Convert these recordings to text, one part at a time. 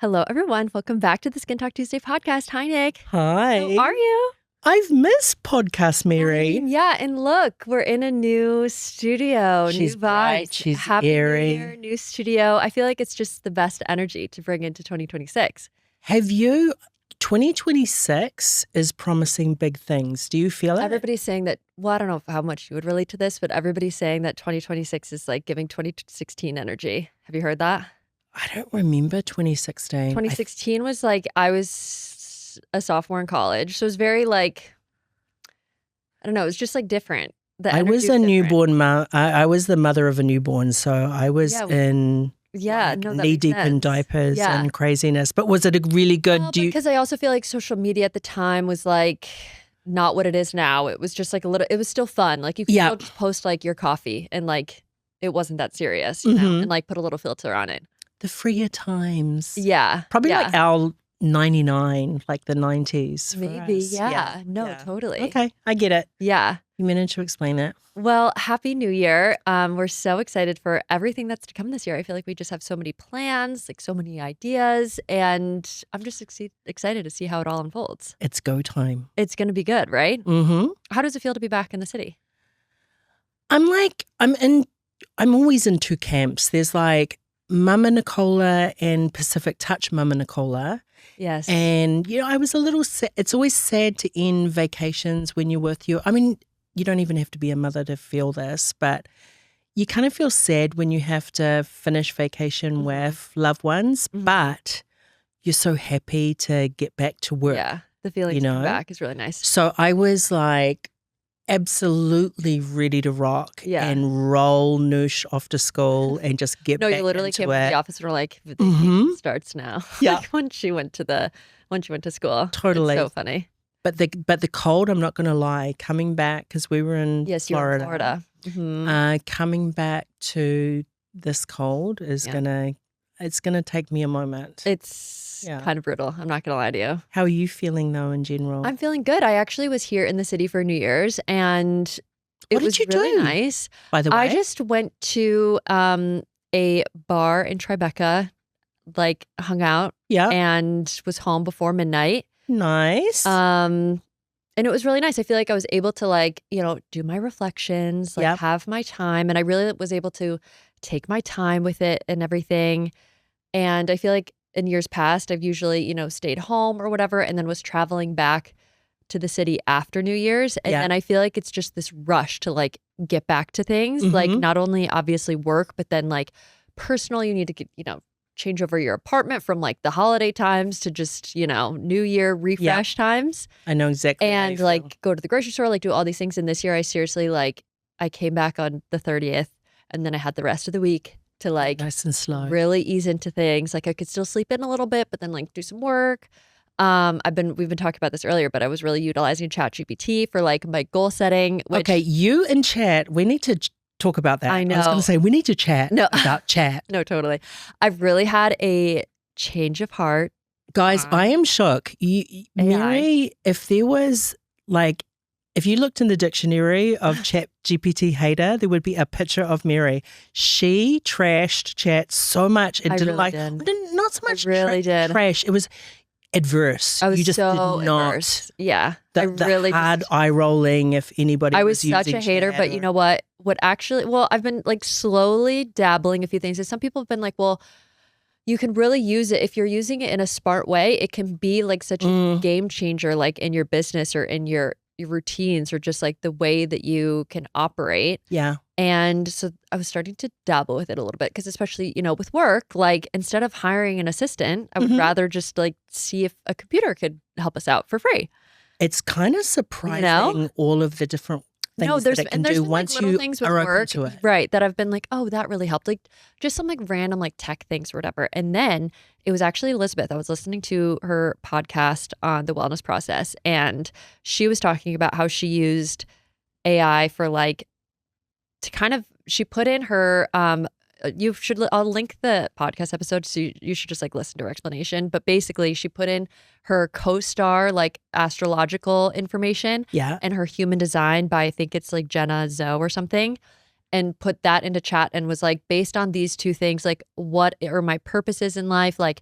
Hello, everyone. Welcome back to the Skin Talk Tuesday podcast. Hi, Nick. Hi. How are you? I've missed podcast Mary. Yeah, and look, we're in a new studio, She's new bright, vibes. she's Happy airy. New Year, new studio. I feel like it's just the best energy to bring into 2026. 2026 is promising big things. Do you feel it? Everybody's saying that, well, I don't know how much you would relate to this, but everybody's saying that 2026 is like giving 2016 energy. Have you heard that? I don't remember 2016. 2016 was like, I was a sophomore in college. So it was very like, I don't know, it was just like different. I was a newborn mom. I was the mother of a newborn, so I was in knee deep in diapers and craziness. But was it a really good? Well, because I also feel like social media at the time was like not what it is now. It was just like a little. It was still fun. Like you could still just post like your coffee and like it wasn't that serious, you know, and like put a little filter on it. The freer times. Yeah, probably like our 99, like the 90s. Maybe, yeah. No, totally. Okay, I get it. Yeah. You managed to explain it. Well, Happy New Year. We're so excited for everything that's to come this year. I feel like we just have so many plans, like so many ideas, and I'm just excited to see how it all unfolds. It's go time. It's going to be good, right? Mm-hmm. How does it feel to be back in the city? I'm always in two camps. There's like Mama Nichola and Pacific Touch Mama Nichola. Yes. And, you know, I was a little sad. It's always sad to end vacations when you're with you don't even have to be a mother to feel this, but you kind of feel sad when you have to finish vacation with loved ones, but you're so happy to get back to work. Yeah, the feeling to come back is really nice. So I was like absolutely ready to rock and roll Noosh off to school and just get back into it. No, you literally came to the office and were like, the day starts now. Yeah. Like when she went to school. Totally. It's so funny. But the cold, I'm not going to lie, coming back, because we were in Florida. You were in Florida. Mm-hmm. Coming back to this cold is it's gonna take me a moment. It's kind of brutal. I'm not going to lie to you. How are you feeling though in general? I'm feeling good. I actually was here in the city for New Year's and it was really nice. By the way, I just went to a bar in Tribeca, like hung out and was home before midnight. Nice. And it was really nice. I feel like I was able to like, you know, do my reflections, like have my time. And I really was able to take my time with it and everything. And I feel like in years past, I've usually, you know, stayed home or whatever, and then was traveling back to the city after New Year's. And then I feel like it's just this rush to like get back to things, like not only obviously work, but then like personal, you need to get, you know, change over your apartment from like the holiday times to just, you know, New Year refresh times. I know exactly. And like go to the grocery store, like do all these things. And this year I seriously like, I came back on the 30th and then I had the rest of the week to like nice and slow, really ease into things. Like I could still sleep in a little bit, but then like do some work. We've been talking about this earlier, but I was really utilizing ChatGPT for like my goal setting. Okay, you and chat, we need to talk about that. I know. I was going to say we need to chat about chat. No, totally. I've really had a change of heart. Guys, I am shocked. Mary, if there was like, if you looked in the dictionary of Chat GPT hater, there would be a picture of Mary. She trashed chat so much and didn't really like, did. Not so much did. trash. It was adverse. I was you just so did not. adverse. Yeah. The really hard eye rolling if anybody I was using such a hater, chat but you know what? I've been like slowly dabbling a few things. And some people have been like, well, you can really use it if you're using it in a smart way. It can be like such a game changer, like in your business or in your routines or just like the way that you can operate. Yeah. And so I was starting to dabble with it a little bit because especially, you know, with work, like instead of hiring an assistant, I would rather just like see if a computer could help us out for free. It's kind of surprising all of the different things that it can do once you are open to it. Right, that I've been like, oh, that really helped. Like just some like random like tech things or whatever. And then it was actually Elizabeth. I was listening to her podcast on the wellness process and she was talking about how she used AI for like to kind of, she put in her, I'll link the podcast episode so you should just like listen to her explanation. But basically she put in her co-star like astrological information and her human design by I think it's like Jenna Zoe or something, and put that into chat and was like, based on these two things, like what are my purposes in life? Like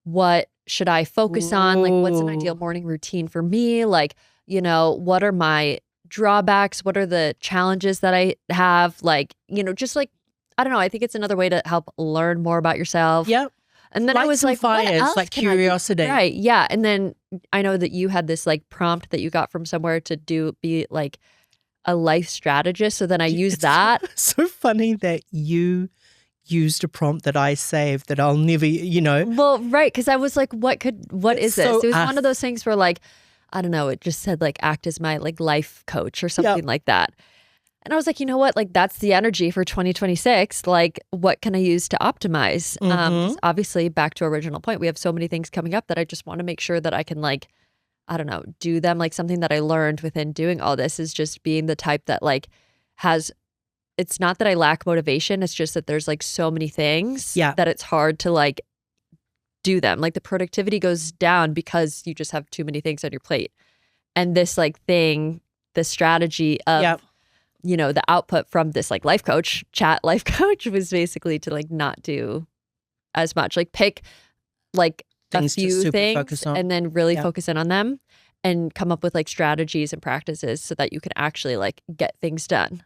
what should I focus on? Like, what's an ideal Ooh. morning routine for me? Like, you know, what are my drawbacks? What are the challenges that I have? Like, you know, just like, I don't know. I think it's another way to help learn more about yourself. Yep. And then I Light was some like, what fires, else like can I do? curiosity. Right. Yeah. And then I know that you had this like prompt that you got from somewhere to be like a life strategist. So then I used It's that. so funny that you used a prompt that I saved that I'll never, Well, right. Cause I was like, what It's is this? so It was us. one of those things where like, I don't know, it just said like act as my like life coach or Yep. something like that. And I was like, you know what? Like that's the energy for 2026. Like what can I use to optimize? 'Cause obviously back to our original point, we have so many things coming up that I just want to make sure that I can like, I don't know, do them. Like something that I learned within doing all this is just being the type that like has, it's not that I lack motivation. It's just that there's like so many things Yeah. that it's hard to like do them. Like the productivity goes down because you just have too many things on your plate. And this like thing, the strategy of, Yep. you know, the output from this like life coach, chat life coach was basically to like not do as much, like pick like Things a to few super things focus on. and then really Yep. focus in on them and come up with like strategies and practices so that you can actually like get things done.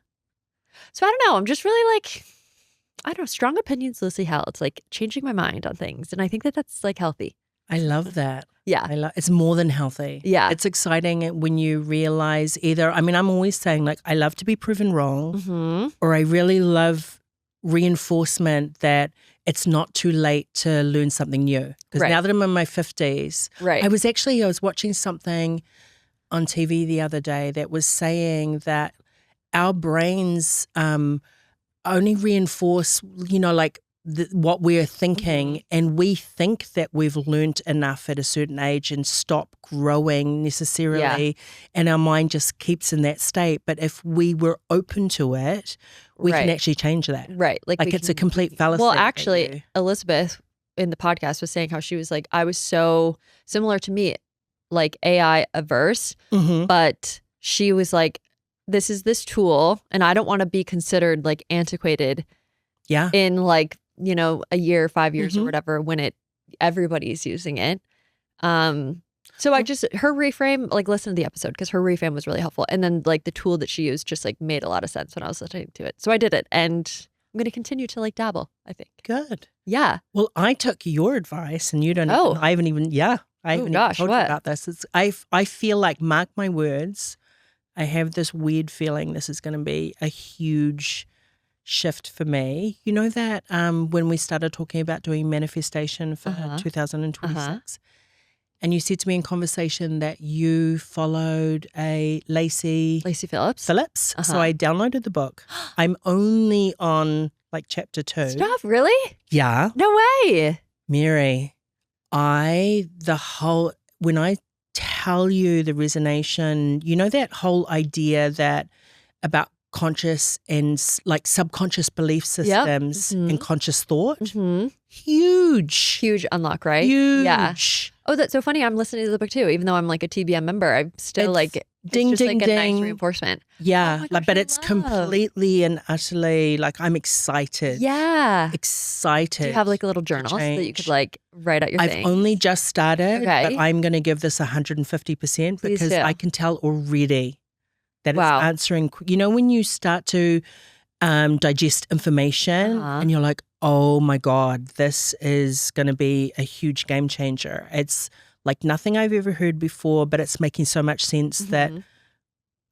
So I don't know. I'm just really like, I don't know, strong opinions, Lucy Hell. It's like changing my mind on things. And I think that that's like healthy. I love that. Yeah. It's more than healthy. Yeah. It's exciting when you realize I'm always saying like, I love to be proven wrong, Mm-hmm. or I really love reinforcement that it's not too late to learn something new. Because Right. now that I'm in my 50s, Right. I was watching something on TV the other day that was saying that our brains only reinforce, like what we're thinking, and we think that we've learnt enough at a certain age and stop growing necessarily, and our mind just keeps in that state. But if we were open to it, we can Right. actually change that. Right. Like we It's a can- complete fallacy. Well, that actually, you- Elizabeth in the podcast was saying how she was like, I was so similar to me, like AI averse, Mhm. but she was like, this is this tool, and I don't want to be considered like antiquated Yeah. in like, you know, a year, 5 years or Mhm. whatever when everybody's using it. So I just, her reframe, like listen to the episode because her reframe was really helpful. And then like the tool that she used just like made a lot of sense when I was listening to it. So I did it and I'm going to continue to like dabble, I think. Good. Yeah. Well, I took your advice, and you don't. Oh. I haven't even. Yeah, I haven't gosh, even told you what? about this. I feel like, mark my words, I have this weird feeling this is going to be a huge shift for me. You know that when we started talking about doing manifestation for 2026, and you said to me in conversation that you followed a Lacey Phillips. So I downloaded the book. I'm only on like chapter 2. Stop, really? Yeah. No way. Mary, when I tell you the resonation, you know that whole idea that about conscious and like subconscious belief systems and conscious thought? Huge unlock, right? Huge. Yeah. Oh, that's so funny. I'm listening to the book too, even though I'm like a TBM member. I'm still It's it's ding, just ding, like a nice ding. reinforcement. Yeah. Oh my gosh, but I it's love. completely and utterly like I'm excited. Yeah. Excited. Do you have like a little journal so that you could like write out your I've things? only just started, Okay. but I'm going to give this 150% Please because do. I can tell already that Wow. it's answering. You know, when you start to digest information and you're like, oh my God, this is going to be a huge game changer. It's like nothing I've ever heard before, but it's making so much sense that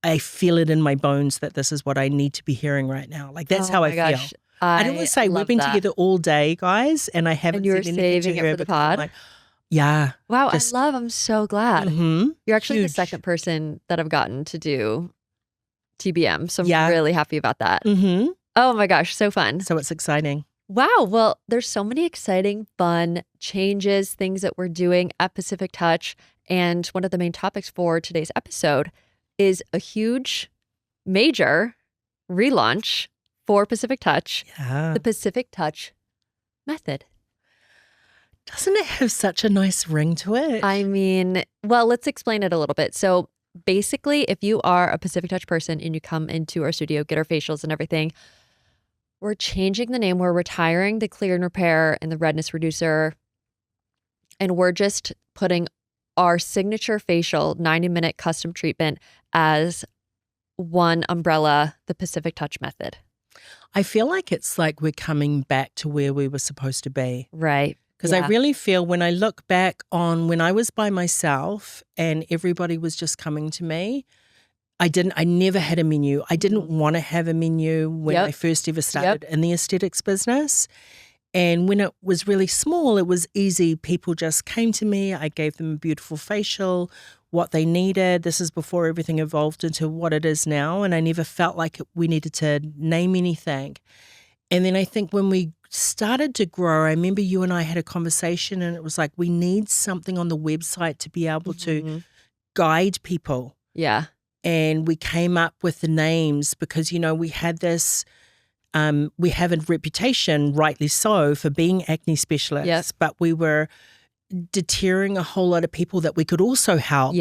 I feel it in my bones that this is what I need to be hearing right now. Like that's how I feel. I don't want to say we've been together all day, guys, and I haven't And you were said anything saving to it her for the because I'm pod? like, yeah. Wow, I'm so glad. You're actually the Huge. second person that I've gotten to do TBM, so I'm Yeah. really happy about that. Mm-hmm. Oh my gosh, so fun. So it's exciting. Wow. Well, there's so many exciting, fun changes, things that we're doing at Pacific Touch. And one of the main topics for today's episode is a huge, major relaunch for Pacific Touch, Yeah. the Pacific Touch method. Doesn't it have such a nice ring to it? I mean, well, let's explain it a little bit. So basically, if you are a Pacific Touch person and you come into our studio, get our facials and everything, we're changing the name. We're retiring the clear and repair and the redness reducer. And we're just putting our signature facial 90-minute custom treatment as one umbrella, the Pacific Touch method. I feel like it's like we're coming back to where we were supposed to be. Right. Because I really feel when I look back on when I was by myself and everybody was just coming to me, I never had a menu. I didn't want to have a menu when I first ever started in the aesthetics business. And when it was really small, it was easy. People just came to me. I gave them a beautiful facial, what they needed. This is before everything evolved into what it is now. And I never felt like we needed to name anything. And then I think when we started to grow, I remember you and I had a conversation and it was like, we need something on the website to be able to guide people. Yeah. And we came up with the names because, we had this, we have a reputation, rightly so, for being acne specialists, but we were deterring a whole lot of people that we could also help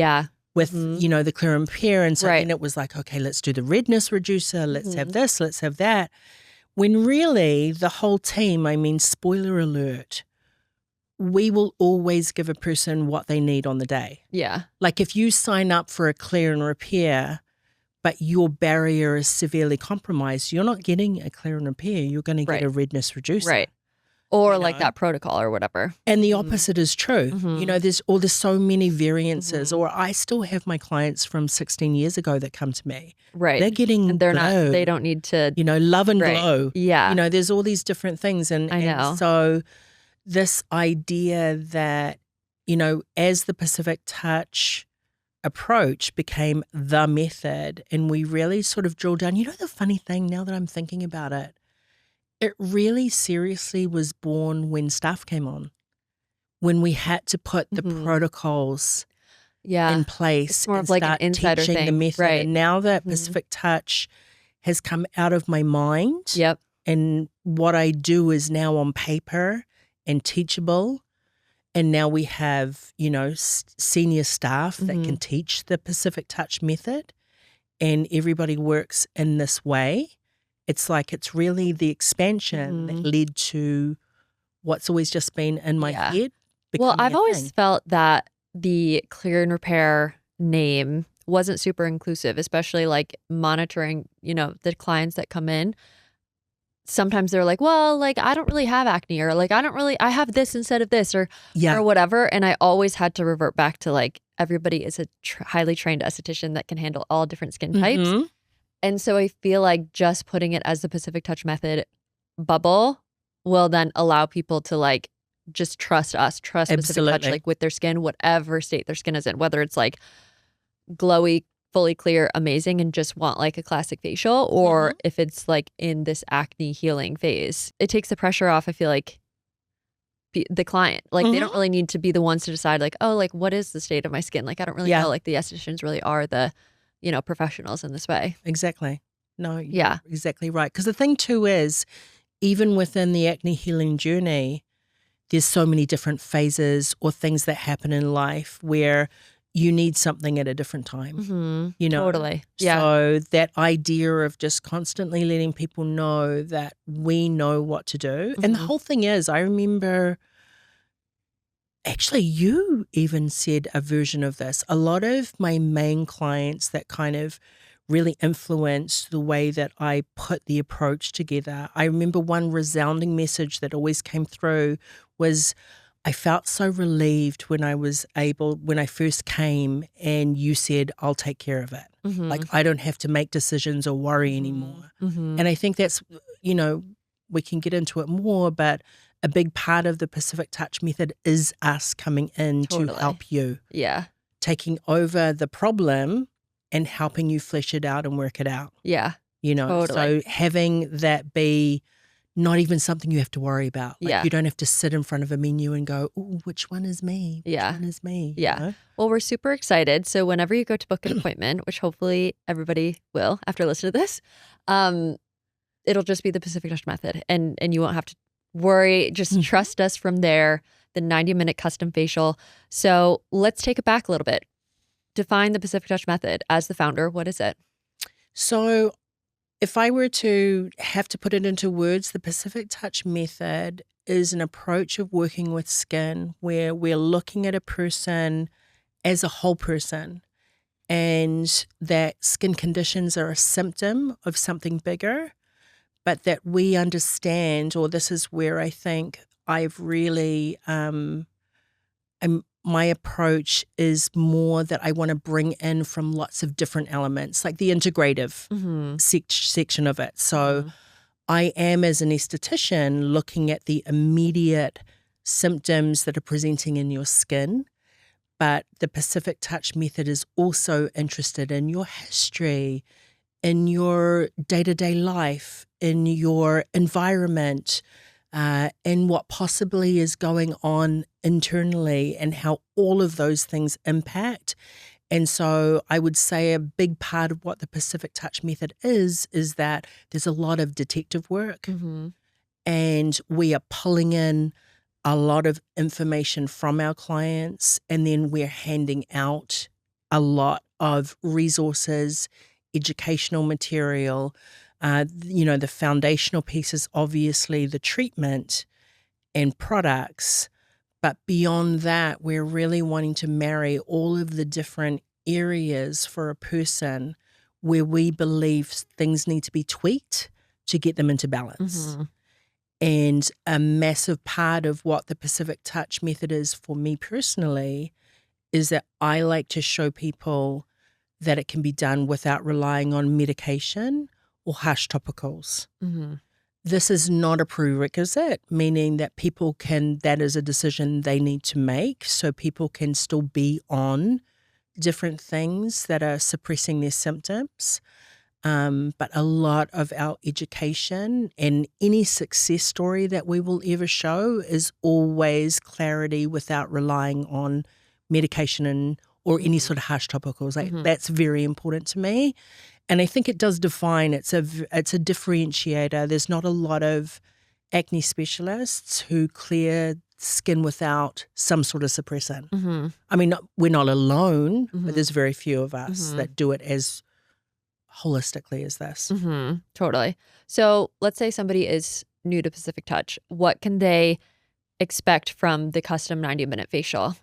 with, the clear and repair. And so then it was like, okay, let's do the redness reducer. Let's have this, let's have that. When really the whole team, spoiler alert, we will always give a person what they need on the day. Yeah. Like if you sign up for a clear and repair, but your barrier is severely compromised, you're not getting a clear and repair. You're going to get a redness reducer. Right. Or like that protocol or whatever. And the opposite is true. There's so many variances. Or I still have my clients from 16 years ago that come to me. Right. They're getting and they're glow. not, they don't need to. Love and glow. Yeah. There's all these different things. And so this idea that, as the Pacific Touch approach became the method and we really sort of drilled down, the funny thing now that I'm thinking about it, it really seriously was born when staff came on, when we had to put the protocols in place. It's more and of like start an insider teaching thing. the method. Right. And now that Pacific Touch has come out of my mind and what I do is now on paper and teachable. And now we have, senior staff that can teach the Pacific Touch method and everybody works in this way. It's like it's really the expansion that led to what's always just been in my head. Well, I've always felt that the clear and repair name wasn't super inclusive, especially like monitoring, the clients that come in. Sometimes they're like, well, like I don't really have acne, or like I have this instead of this, or whatever. And I always had to revert back to like everybody is a highly trained esthetician that can handle all different skin types. And so I feel like just putting it as the Pacific Touch method bubble will then allow people to like just trust us, trust Pacific Touch, like with their skin, whatever state their skin is in, whether it's like glowy, fully clear, amazing, and just want like a classic facial, or if it's like in this acne healing phase. It takes the pressure off, I feel like, the client. Like they don't really need to be the ones to decide like, oh, like what is the state of my skin? Like I don't really know. Like the estheticians really are the professionals in this way. Exactly. No, you're exactly right. Because the thing too is, even within the acne healing journey, there's so many different phases or things that happen in life where you need something at a different time. Totally. Yeah. So that idea of just constantly letting people know that we know what to do. And the whole thing is, I remember actually, you even said a version of this. A lot of my main clients that kind of really influenced the way that I put the approach together. I remember one resounding message that always came through was, I felt so relieved when I first came and you said, I'll take care of it. Like I don't have to make decisions or worry anymore. And I think that's, we can get into it more, but a big part of the Pacific Touch method is us coming in to help you. Yeah. Taking over the problem and helping you flesh it out and work it out. Yeah. So having that be not even something you have to worry about. Like you don't have to sit in front of a menu and go, oh, which one is me? Which one is me? Yeah. Well, we're super excited. So whenever you go to book an appointment, which hopefully everybody will after listening to this, it'll just be the Pacific Touch method. And you won't have to worry. Just trust us from there, the 90-minute custom facial. So let's take it back a little bit. Define the Pacific Touch method. As the founder, what is it? So if I were to have to put it into words, the Pacific Touch method is an approach of working with skin where we're looking at a person as a whole person, and that skin conditions are a symptom of something bigger, but that we understand, or this is where I think I've really, my approach is more that I want to bring in from lots of different elements, like the integrative section of it. So I am, as an esthetician, looking at the immediate symptoms that are presenting in your skin, but the Pacific Touch method is also interested in your history, in your day-to-day life, in your environment, in what possibly is going on internally, and how all of those things impact. And so I would say a big part of what the Pacific Touch method is that there's a lot of detective work, and we are pulling in a lot of information from our clients, and then we're handing out a lot of resources, educational material. The foundational pieces, obviously the treatment and products. But beyond that, we're really wanting to marry all of the different areas for a person where we believe things need to be tweaked to get them into balance. And a massive part of what the Pacific Touch method is for me personally is that I like to show people that it can be done without relying on medication or harsh topicals. This is not a prerequisite, meaning that that is a decision they need to make, so people can still be on different things that are suppressing their symptoms. But a lot of our education and any success story that we will ever show is always clarity without relying on medication or any sort of harsh topicals. That's very important to me. And I think it does define, it's a differentiator. There's not a lot of acne specialists who clear skin without some sort of suppressant. I mean, we're not alone, but there's very few of us that do it as holistically as this. Totally. So let's say somebody is new to Pacific Touch. What can they expect from the custom 90-minute facial?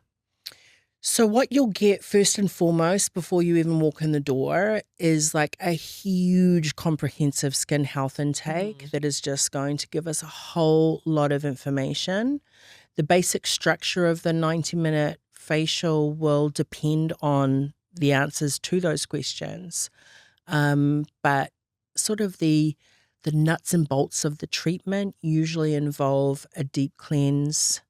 So what you'll get first and foremost before you even walk in the door is like a huge comprehensive skin health intake that is just going to give us a whole lot of information. The basic structure of the 90-minute facial will depend on the answers to those questions. But sort of the nuts and bolts of the treatment usually involve a deep cleanse,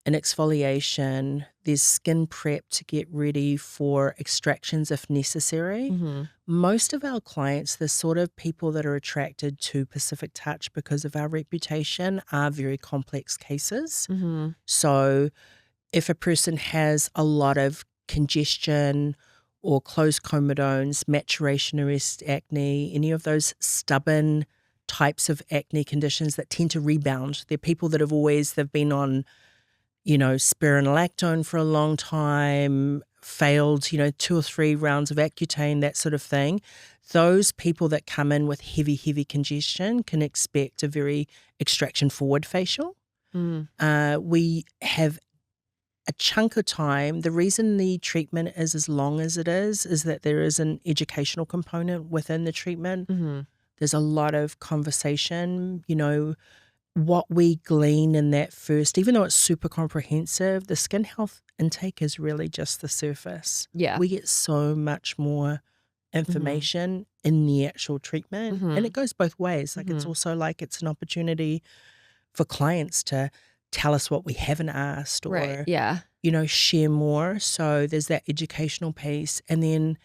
an exfoliation, there's skin prep to get ready for extractions if necessary. Most of our clients, the sort of people that are attracted to Pacific Touch because of our reputation, are very complex cases. So if a person has a lot of congestion or closed comedones, maturation arrest acne, any of those stubborn types of acne conditions that tend to rebound, they're people that they've been on spironolactone for a long time, failed, 2 or 3 rounds of Accutane, that sort of thing. Those people that come in with heavy congestion can expect a very extraction forward facial. We have a chunk of time. The reason the treatment is as long as it is that there is an educational component within the treatment. There's a lot of conversation, what we glean in that first, even though it's super comprehensive, the skin health intake is really just the surface. Yeah. We get so much more information in the actual treatment, and it goes both ways. Like it's also like it's an opportunity for clients to tell us what we haven't asked or, share more. So there's that educational piece. And then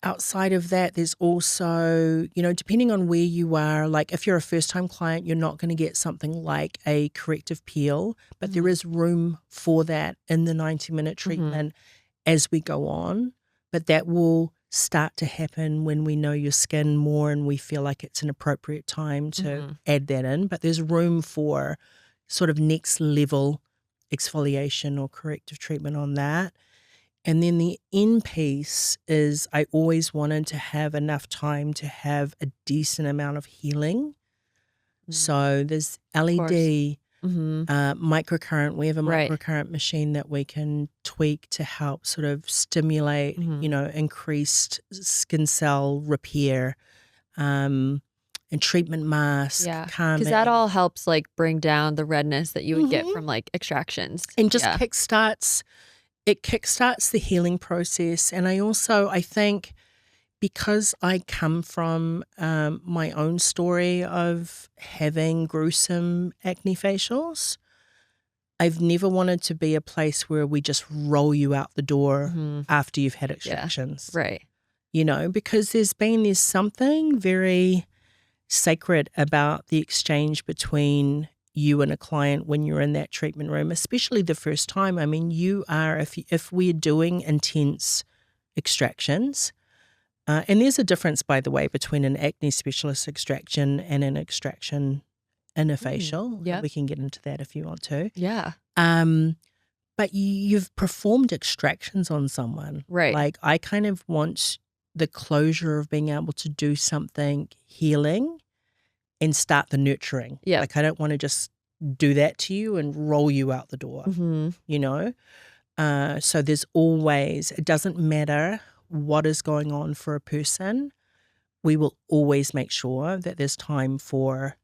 outside of that, there's also, depending on where you are, like if you're a first-time client, you're not going to get something like a corrective peel, but there is room for that in the 90-minute treatment as we go on. But that will start to happen when we know your skin more and we feel like it's an appropriate time to add that in. But there's room for sort of next level exfoliation or corrective treatment on that. And then the end piece is I always wanted to have enough time to have a decent amount of healing. So there's LED microcurrent. We have a Right. microcurrent machine that we can tweak to help sort of stimulate, increased skin cell repair, and treatment mask, Yeah. Because that calming, all helps like bring down the redness that you would get Mhm. from like extractions. and just Yeah. kickstarts the healing process. And I think because I come from my own story of having gruesome acne facials, I've never wanted to be a place where we just roll you out the door after you've had extractions. Right. Because there's something very sacred about the exchange between you and a client when you're in that treatment room, especially the first time. I mean, if we're doing intense extractions, and there's a difference, by the way, between an acne specialist extraction and an extraction in a facial. Yep. We can get into that if you want to. Yeah. But you've performed extractions on someone. Right. Like, I kind of want the closure of being able to do something healing and start the nurturing. Yeah. Like, I don't want to just do that to you and roll you out the door, So there's always, it doesn't matter what is going on for a person, we will always make sure that there's time for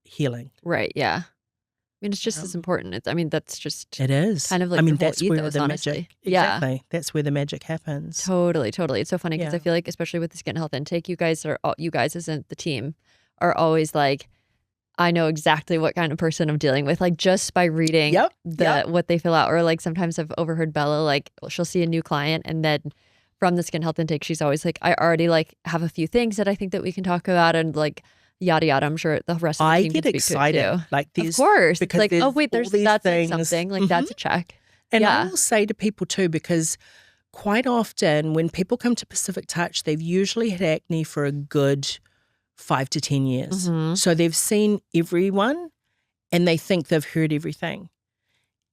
healing. Right. Yeah. I mean, it's just as important. That's just It is. kind of like your whole that's where ethos, the honestly. magic. Yeah. Exactly. That's where the magic happens. Totally. It's so funny because I Yeah. feel like, especially with the skin health intake, you guys isn't the team, are always like, I know exactly what kind of person I'm dealing with, like just by reading what they fill out. Or like sometimes I've overheard Bella, like she'll see a new client and then from the skin health intake, she's always like, I already like have a few things that I think that we can talk about and like yada yada. I'm sure the rest of the team get can speak excited. to it too. Like these, of course, because like, there's oh wait, all these that's like things. something like that's a check. And I Yeah. will say to people too, because quite often when people come to Pacific Touch, they've usually had acne for a good 5 to 10 years. So they've seen everyone and they think they've heard everything.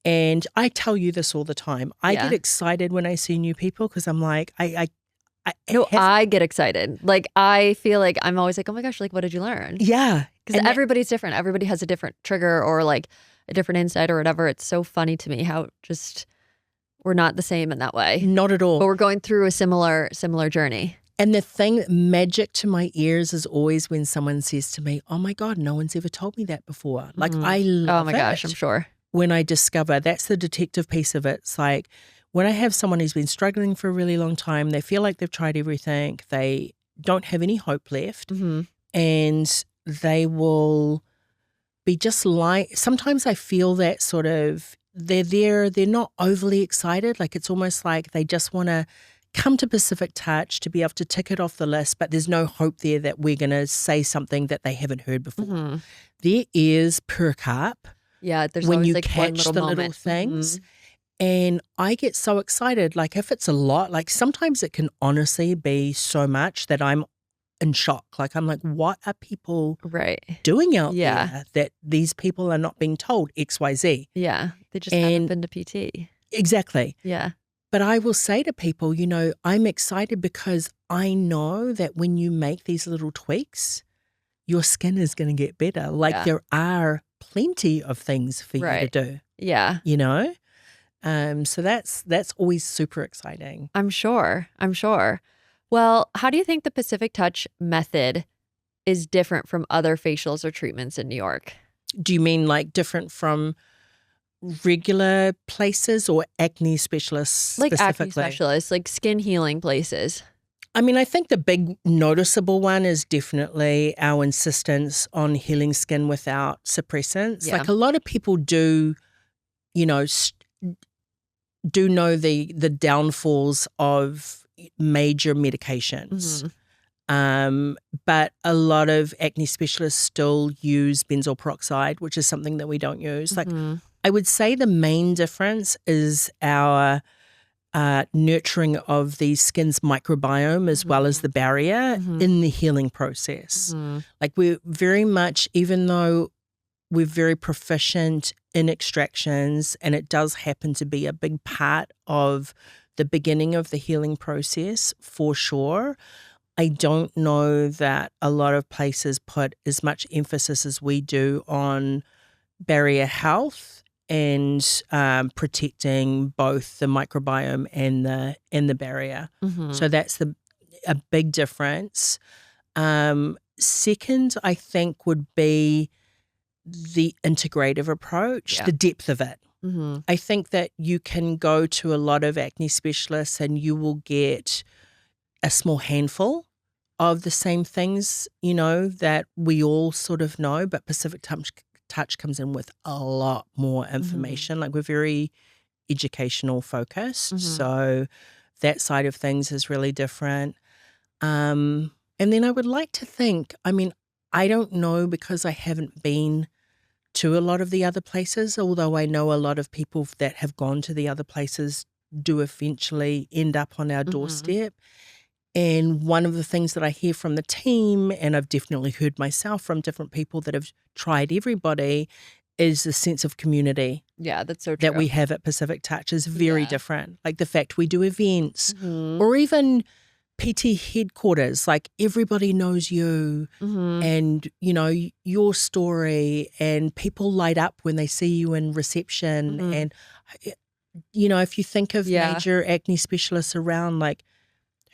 And I tell you this all the time. I get excited when I see new people because I'm like, I get excited. Like I feel like I'm always like, oh my gosh, like what did you learn? Yeah. Because everybody's different. Everybody has a different trigger or like a different insight or whatever. It's so funny to me how just we're not the same in that way. Not at all. But we're going through a similar journey. And the thing, magic to my ears is always when someone says to me, oh my God, no one's ever told me that before. Like I love Oh my gosh, I'm sure. When I discover, that's the detective piece of it. It's like when I have someone who's been struggling for a really long time, they feel like they've tried everything, they don't have any hope left, and they will be just like, sometimes I feel that sort of, they're not overly excited. Like it's almost like they just want to come to Pacific Touch to be able to tick it off the list, but there's no hope there that we're going to say something that they haven't heard before. Their ears perk up. Yeah, there's when always you like catch one little the moment. little things. And I get so excited. Like if it's a lot, like sometimes it can honestly be so much that I'm in shock. Like I'm like, what are people doing out there that these people are not being told XYZ? Yeah, they just haven't been to PT. Exactly. Yeah. But I will say to people, I'm excited because I know that when you make these little tweaks, your skin is going to get better. Like there are plenty of things for you to do. Yeah. So that's always super exciting. I'm sure. Well, how do you think the Pacific Touch method is different from other facials or treatments in New York? Do you mean like different from regular places or acne specialists like specifically? Acne specialists, like skin healing places? I mean, I think the big noticeable one is definitely our insistence on healing skin without suppressants. Yeah. Like a lot of people do, do know the downfalls of major medications. But a lot of acne specialists still use benzoyl peroxide, which is something that we don't use. Like I would say the main difference is our nurturing of the skin's microbiome as well as the barrier in the healing process. Like we're very much, even though we're very proficient in extractions and it does happen to be a big part of the beginning of the healing process for sure, I don't know that a lot of places put as much emphasis as we do on barrier health and protecting both the microbiome and the barrier. So that's a big difference. Second, I think, would be the integrative approach, the depth of it. I think that you can go to a lot of acne specialists and you will get a small handful of the same things, that we all sort of know, but Pacific Touch comes in with a lot more information. Like, we're very educational focused. So that side of things is really different. And then I would like to think, I don't know because I haven't been to a lot of the other places, although I know a lot of people that have gone to the other places do eventually end up on our doorstep. And one of the things that I hear from the team, and I've definitely heard myself from different people that have tried everybody, is the sense of community. Yeah, that's so true. That we have at Pacific Touch is very different. Like the fact we do events or even PT headquarters, like everybody knows you and, your story, and people light up when they see you in reception. And, if you think of major acne specialists around, like,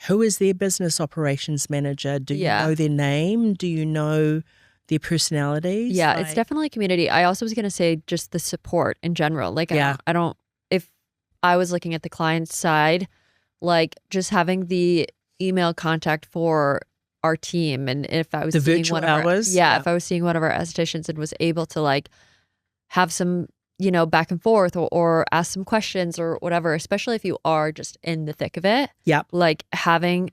who is their business operations manager? Do you know their name? Do you know their personalities? Yeah, it's definitely a community. I also was going to say just the support in general. Like, I don't, if I was looking at the client side, like just having the email contact for our team, and if I was the seeing virtual one of our, hours, if I was seeing one of our estheticians and was able to like have some, back and forth or ask some questions or whatever, especially if you are just in the thick of it. Yep. Like having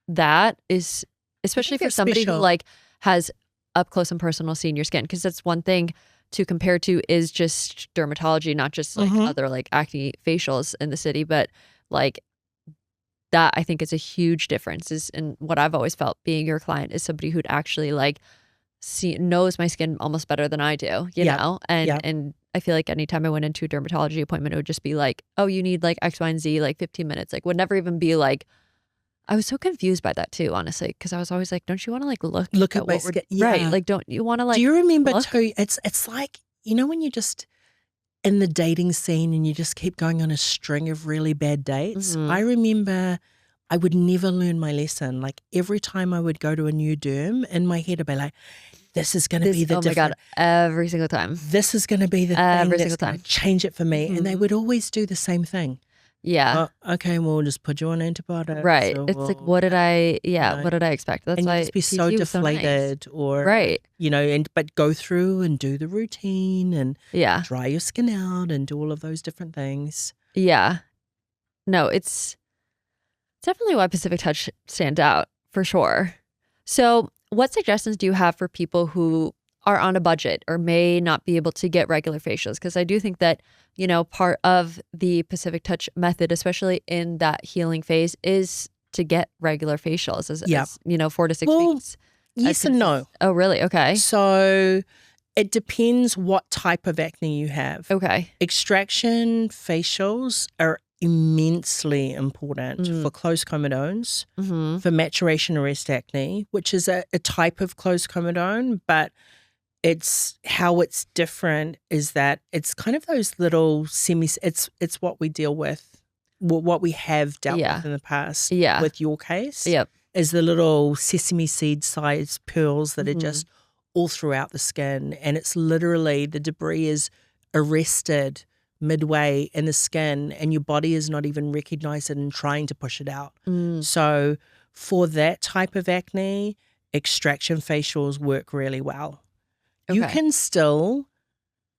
that is, especially for somebody who like has up close and personal seen your skin, because that's one thing to compare to is just dermatology, not just like other like acne facials in the city, but like that I think is a huge difference. Is, and what I've always felt being your client is somebody who'd actually like knows my skin almost better than I do, you know? And I feel like anytime I went into a dermatology appointment, it would just be like, oh, you need like X, Y, and Z, like 15 minutes. Like would never even be like, I was so confused by that too, honestly, because I was always like, don't you want to like look at what we're right? Like, don't you want to like? Do you remember too? It's like, when you just in the dating scene and you just keep going on a string of really bad dates. I remember I would never learn my lesson. Like every time I would go to a new derm, in my head I'd be like, this is going to be the difference. Oh my God, every single time. This is going to be the thing that's going to change it for me. And they would always do the same thing. Yeah. Oh, okay, we'll just put you on antibiotics. Right. It's like, what did I expect? That's and why just be so deflated, or right. But go through and do the routine and dry your skin out and do all of those different things. Yeah. No, it's definitely why Pacific Touch stands out for sure. So what suggestions do you have for people who are on a budget or may not be able to get regular facials? Because I do think that, part of the Pacific Touch method, especially in that healing phase, is to get regular facials as 4 to 6 weeks. Yes and no. Oh, really? Okay. So it depends what type of acne you have. Okay. Extraction facials are immensely important for closed comedones, for maturation arrest acne, which is a type of closed comedone, but it's how it's different is that it's kind of those little it's what we deal with, what we have dealt with in the past with your case is the little sesame seed sized pearls that are just all throughout the skin, and it's literally the debris is arrested midway in the skin and your body is not even recognizing and trying to push it out. So for that type of acne, extraction facials work really well. Okay. You can still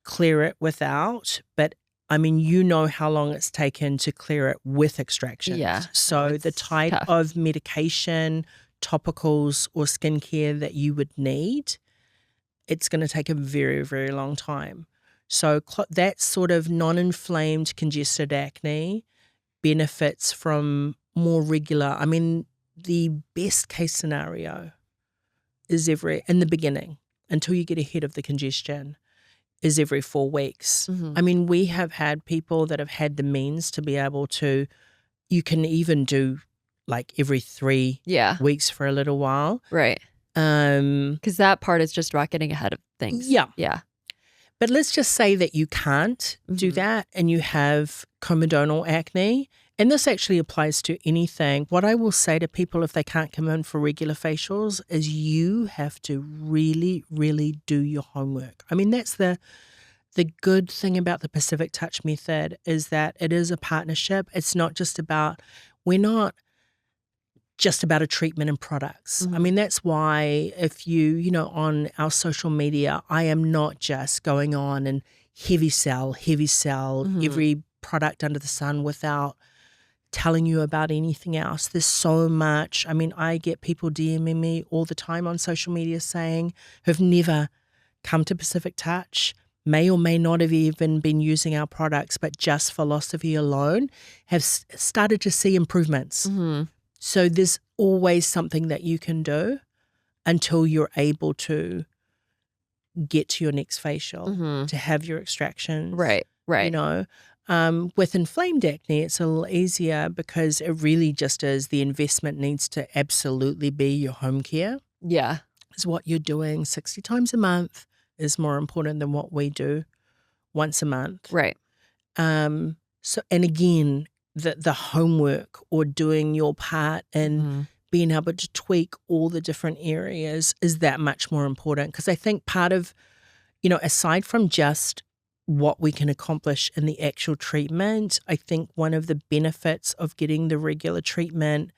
clear it without, but how long it's taken to clear it with extractions. Yeah. So the type of medication, topicals or skincare that you would need, it's going to take a very, very long time. So that sort of non-inflamed congested acne benefits from more regular. The best case scenario is in the beginning, until you get ahead of the congestion, is every 4 weeks. We have had people that have had the means to be able to, you can even do like every 3 weeks for a little while. Right. Because that part is just about getting ahead of things. Yeah. Yeah. But let's just say that you can't do that and you have comedonal acne. And this actually applies to anything. What I will say to people if they can't come in for regular facials is you have to really, really do your homework. I mean, that's the good thing about the Pacific Touch method is that it is a partnership. It's not just about, we're not just about a treatment and products. I mean, that's why if you know, on our social media, I am not just going on and heavy sell every product under the sun without telling you about anything else. There's so much. I mean, I get people DMing me all the time on social media saying, who've never come to Pacific Touch, may or may not have even been using our products, but just philosophy alone, have started to see improvements. So there's always something that you can do until you're able to get to your next facial, to have your extractions. Right. You know, with inflamed acne, it's a little easier because it really just is the investment needs to absolutely be your home care. Yeah. Is what you're doing 60 times a month is more important than what we do once a month. Right. So, and again, the homework or doing your part and being able to tweak all the different areas is that much more important. Because I think part of, you know, aside from just what we can accomplish in the actual treatment, I think one of the benefits of getting the regular treatment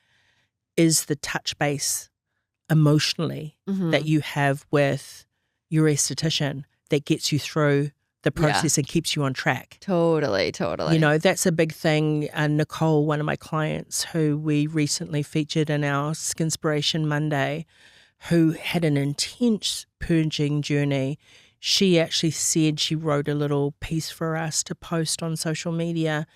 is the touch base emotionally that you have with your esthetician that gets you through the process and keeps you on track. Totally. You know, that's a big thing. And Nichola, one of my clients who we recently featured in our Skinspiration Monday, who had an intense purging journey, she actually said, she wrote a little piece for us to post on social media.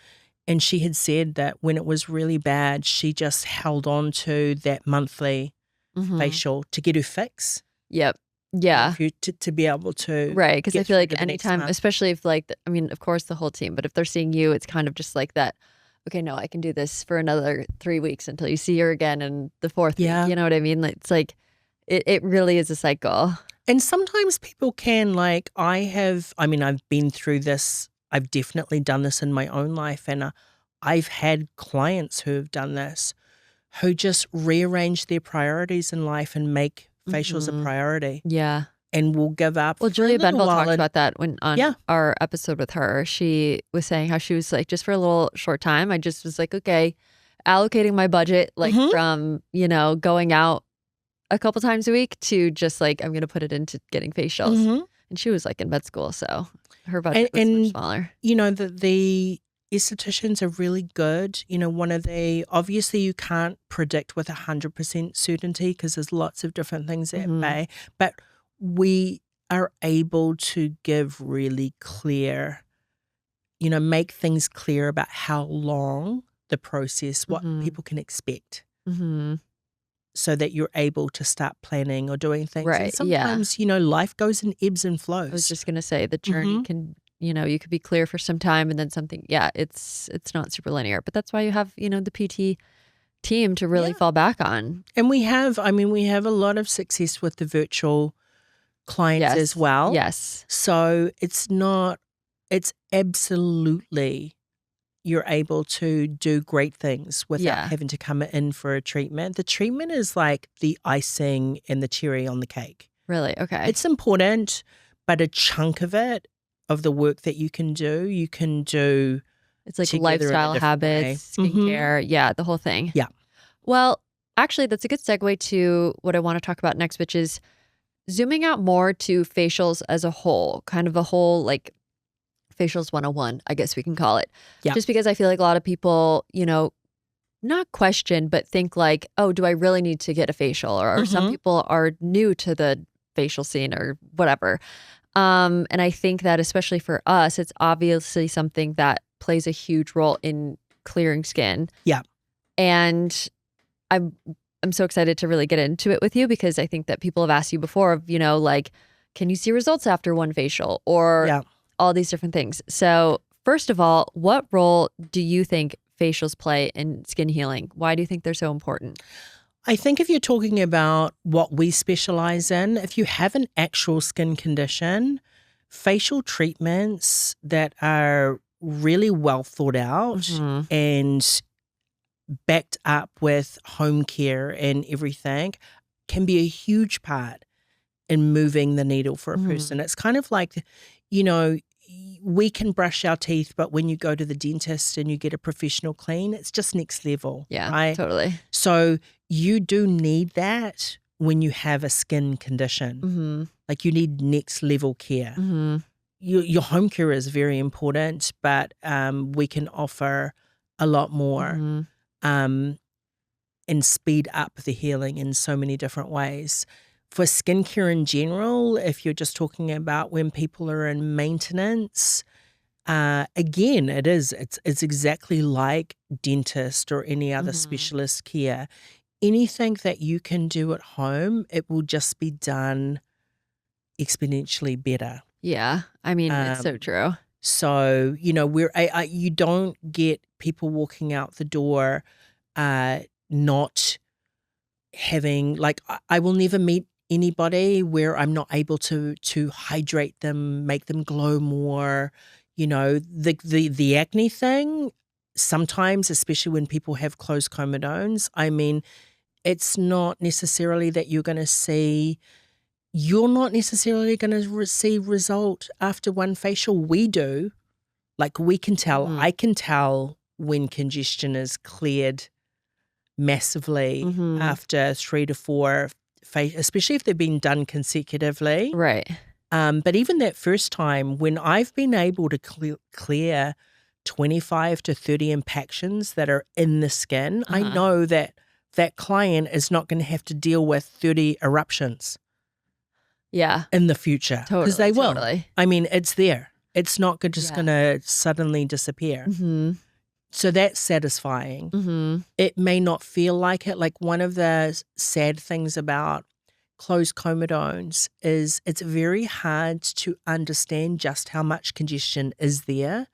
And she had said that when it was really bad, she just held on to that monthly facial to get her fix. Yep. Yeah. To be able to. Right. Because I feel like anytime, especially if like, I mean, of course the whole team, but if they're seeing you, it's kind of just like that. Okay, no, I can do this for another 3 weeks until you see her again in the fourth week. You know what I mean? Like, it's like, it really is a cycle. And sometimes people can, like, I've been through this. I've definitely done this in my own life. And I've had clients who have done this, who just rearrange their priorities in life and make facials a priority. Yeah. And will give up. Well, Julia Benville talked about that when on our episode with her. She was saying how she was like, just for a little short time, I just was like, okay, allocating my budget like from, you know, going out a couple times a week to just like, I'm going to put it into getting facials. And she was like in med school, so her budget was much smaller. You know, the estheticians are really good. You know, obviously you can't predict with 100% certainty because there's lots of different things at play, but we are able to give really clear, you know, make things clear about how long the process, what people can expect. So that you're able to start planning or doing things. Right. And sometimes, you know, life goes in ebbs and flows. I was just going to say the journey can, you know, you could be clear for some time and then something, it's not super linear. But that's why you have, you know, the PT team to really fall back on. And we have a lot of success with the virtual clients as well. Yes. So it's absolutely, you're able to do great things without having to come in for a treatment. The treatment is like the icing and the cherry on the cake. Really? Okay. It's important, but a chunk of it, of the work that you can do it's like lifestyle habits, skincare, the whole thing. Yeah. Well, actually, that's a good segue to what I want to talk about next, which is zooming out more to facials as a whole, kind of a whole like facials 101, I guess we can call it. Yeah. Just because I feel like a lot of people, you know, not question, but think like, oh, do I really need to get a facial? Or some people are new to the facial scene or whatever. And I think that especially for us, it's obviously something that plays a huge role in clearing skin. Yeah. And I'm so excited to really get into it with you because I think that people have asked you before of, you know, like, can you see results after one facial or all these different things. So first of all, what role do you think facials play in skin healing? Why do you think they're so important? I think if you're talking about what we specialize in, if you have an actual skin condition, facial treatments that are really well thought out and backed up with home care and everything can be a huge part in moving the needle for a person. It's kind of like, you know, we can brush our teeth, but when you go to the dentist and you get a professional clean, it's just next level. Yeah, right? totally. So you do need that when you have a skin condition. Like you need next level care. Your home care is very important, but we can offer a lot more and speed up the healing in so many different ways. For skincare in general, if you're just talking about when people are in maintenance, again, it's exactly like dentist or any other specialist care. Anything that you can do at home, it will just be done exponentially better. Yeah, I mean, it's so true. So, you know, you don't get people walking out the door not having, like, I will never meet anybody where I'm not able to hydrate them, make them glow more. You know, the acne thing, sometimes, especially when people have closed comedones, I mean, it's not necessarily that you're not necessarily going to receive result after one facial. We do. Like, we can tell, I can tell when congestion is cleared massively after 3 to 4 especially if they've been done consecutively. Right. But even that first time, when I've been able to clear 25 to 30 impactions that are in the skin, I know that client is not going to have to deal with 30 eruptions. Yeah. In the future. Because they will. Totally. I mean, it's there. It's not just going to suddenly disappear. So that's satisfying. It may not feel like it. Like, one of the sad things about closed comedones is it's very hard to understand just how much congestion is there.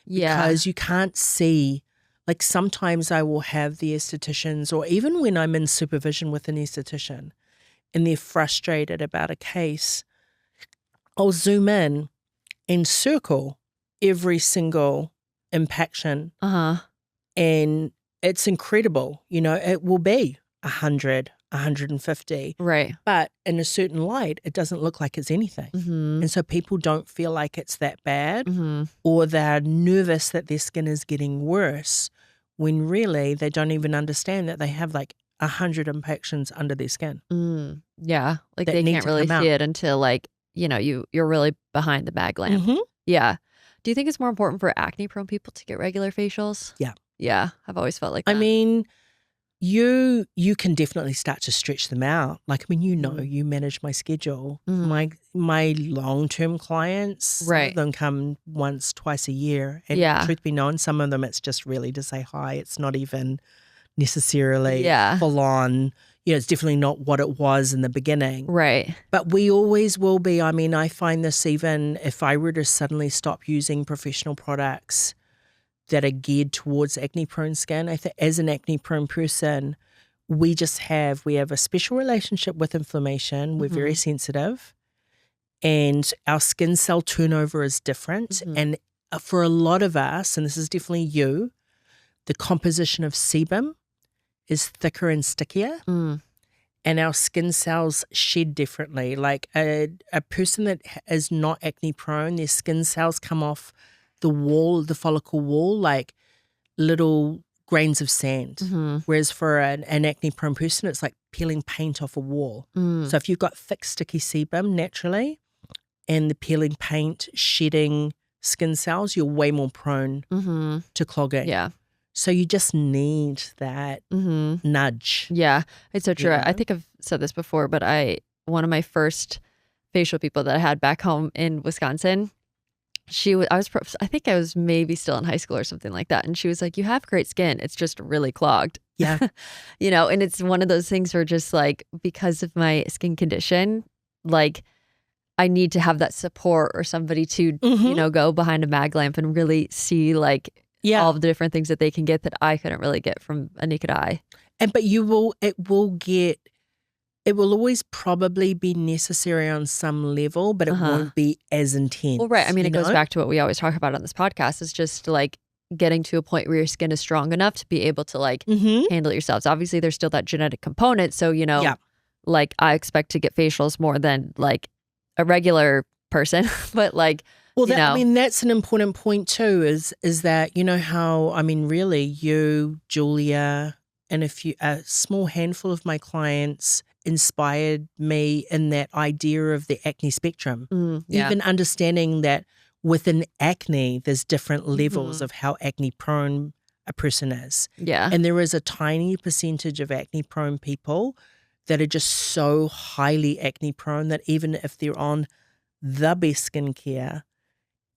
Yeah. Because you can't see. Like, sometimes I will have the estheticians, or even when I'm in supervision with an esthetician and they're frustrated about a case, I'll zoom in and circle every single impaction. And it's incredible. You know, it will be 100, 150. Right. But in a certain light, it doesn't look like it's anything. And so people don't feel like it's that bad, or they're nervous that their skin is getting worse, when really they don't even understand that they have like 100 impactions under their skin. Yeah. Like, that they need can't to really come see out. it until, like, you know, you're really behind the bag lamp. Yeah. Do you think it's more important for acne prone people to get regular facials? Yeah. Yeah. I've always felt like that. I mean, you can definitely start to stretch them out. Like, I mean, you know, you manage my schedule. My long-term clients, some of them come once, twice a year. And truth be known, some of them it's just really to say hi. It's not even necessarily full on. You know, it's definitely not what it was in the beginning. Right. But we always will be. I mean, I find this even if I were to suddenly stop using professional products that are geared towards acne-prone skin. I think as an acne-prone person, we have a special relationship with inflammation. We're very sensitive, and our skin cell turnover is different. And for a lot of us, and this is definitely you, the composition of sebum is thicker and stickier. And our skin cells shed differently. Like a person that is not acne prone, their skin cells come off the wall, the follicle wall, like little grains of sand. Whereas for an acne prone person, it's like peeling paint off a wall. So if you've got thick, sticky sebum naturally and the peeling paint shedding skin cells, you're way more prone to clogging. Yeah. So you just need that nudge. Yeah, it's so true. You know? I think I've said this before, but one of my first facial people that I had back home in Wisconsin, I think I was maybe still in high school or something like that. And she was like, "You have great skin. It's just really clogged." Yeah. You know, and it's one of those things where just like, because of my skin condition, like, I need to have that support or somebody to, you know, go behind a mag lamp and really see like all the different things that they can get that I couldn't really get from a naked eye. But it will get It will always probably be necessary on some level, but it won't be as intense. Well, right. I mean, it goes back to what we always talk about on this podcast. It's just like getting to a point where your skin is strong enough to be able to like handle it yourselves. Obviously, there's still that genetic component. So, you know, like I expect to get facials more than like a regular person, but like, well, that, I mean, that's an important point too, is that, you know how, I mean, really you, Julia, and a small handful of my clients inspired me in that idea of the acne spectrum. Even understanding that within acne, there's different levels of how acne prone a person is. Yeah. And there is a tiny percentage of acne prone people that are just so highly acne prone that even if they're on the best skincare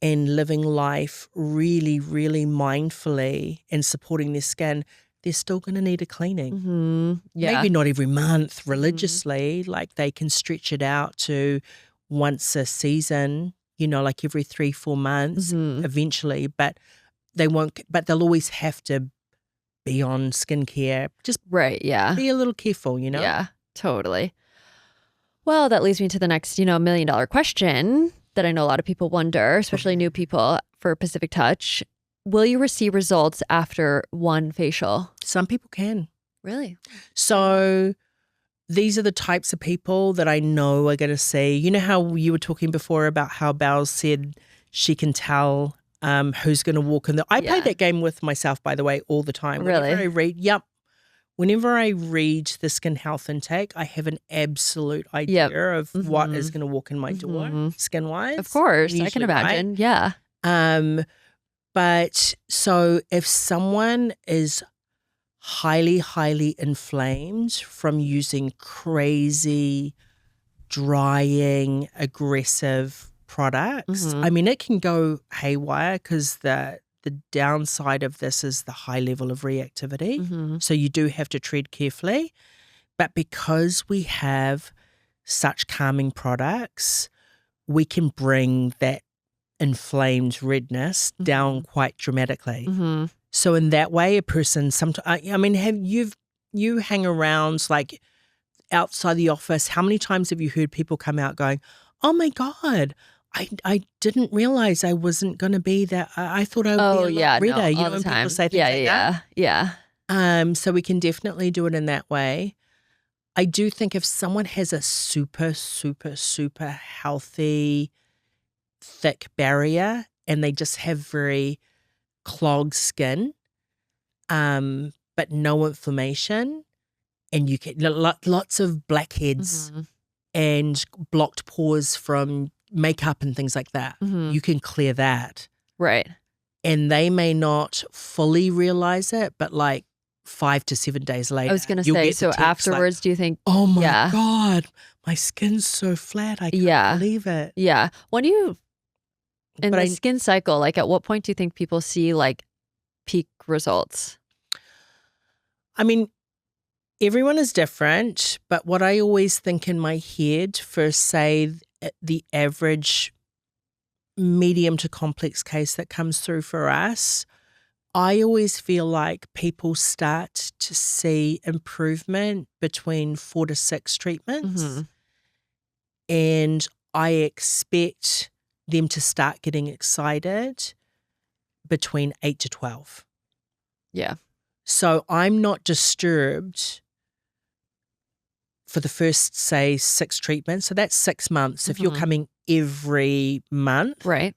and living life really, really mindfully and supporting their skin, they're still going to need a cleaning. Maybe not every month religiously, like they can stretch it out to once a season, you know, like every 3-4 months eventually, but they'll always have to be on skincare. Just be a little careful, you know? Yeah, totally. Well, that leads me to the next, you know, $1 million question that I know a lot of people wonder, especially new people for Pacific Touch. Will you receive results after one facial? Some people can. Really? So these are the types of people that I know are going to see. You know how you were talking before about how Belle said she can tell who's going to walk in the... I play that game with myself, by the way, all the time. Really? Whenever I read the skin health intake, I have an absolute idea of what is going to walk in my door, skin-wise. Of course, I can imagine. Right? Yeah. But so if someone is highly, highly inflamed from using crazy, drying, aggressive products, I mean, it can go haywire because the downside of this is the high level of reactivity. So you do have to tread carefully. But because we have such calming products, we can bring that inflamed redness down quite dramatically. So in that way, a person sometimes, I mean, you hang around like outside the office, how many times have you heard people come out going, oh my God, I didn't realize I wasn't going to be that. I thought I would be a lot redder. No, you know, when people say things like that. Yeah. So we can definitely do it in that way. I do think if someone has a super, super, super healthy, thick barrier and they just have very clogged skin, but no inflammation, and you get lots of blackheads and blocked pores from makeup and things like that. You can clear that. Right. And they may not fully realize it, but like 5 to 7 days later. I was going to say, so afterwards, do you think, oh my God, my skin's so flat. I can't believe it. Yeah. When you, in the skin cycle, like at what point do you think people see like peak results? I mean, everyone is different, but what I always think in my head for, say, the average medium to complex case that comes through for us, I always feel like people start to see improvement between 4 to 6 treatments. And I expect them to start getting excited between 8 to 12. Yeah. So I'm not disturbed for the first, say, 6 treatments. So that's 6 months. If you're coming every month, right,